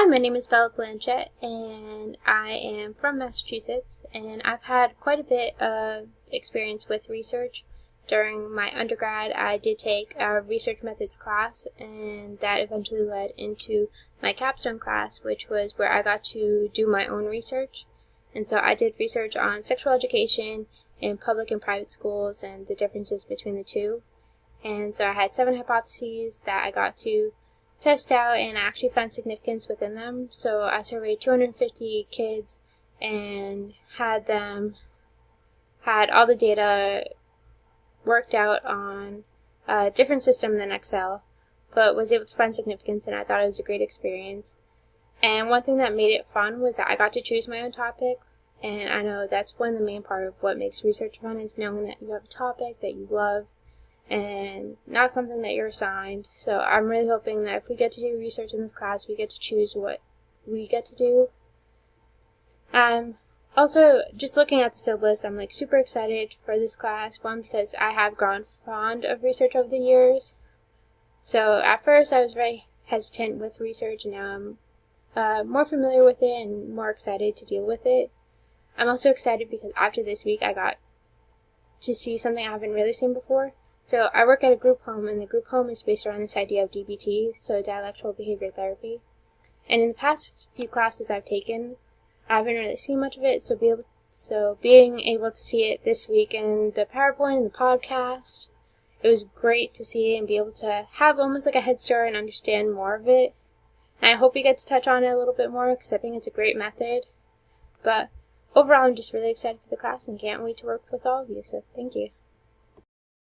Hi, my name is Bella Blanchett, and I am from Massachusetts, and I've had quite a bit of experience with research. During my undergrad, I did take a research methods class, and that eventually led into my capstone class, which was where I got to do my own research. And so I did research on sexual education in public and private schools and the differences between the two. And so I had 7 hypotheses that I got to test out, and I actually found significance within them. So I surveyed 250 kids and had all the data worked out on a different system than Excel, but was able to find significance, and I thought it was a great experience. And one thing that made it fun was that I got to choose my own topic, and I know that's one of the main part of what makes research fun, is knowing that you have a topic that you love and not something that you're assigned. So I'm really hoping that if we get to do research in this class, we get to choose what we get to do. Also, just looking at the syllabus, I'm super excited for this class. One, because I have grown fond of research over the years. So at first I was very hesitant with research, and now I'm more familiar with it and more excited to deal with it. I'm also excited because after this week I got to see something I haven't really seen before. So I work at a group home, and the group home is based around this idea of DBT, so dialectical behavior therapy. And in the past few classes I've taken, I haven't really seen much of it, so being able to see it this week in the PowerPoint and the podcast, it was great to see and be able to have almost like a head start and understand more of it. And I hope we get to touch on it a little bit more, because I think it's a great method. But overall, I'm just really excited for the class and can't wait to work with all of you, so thank you.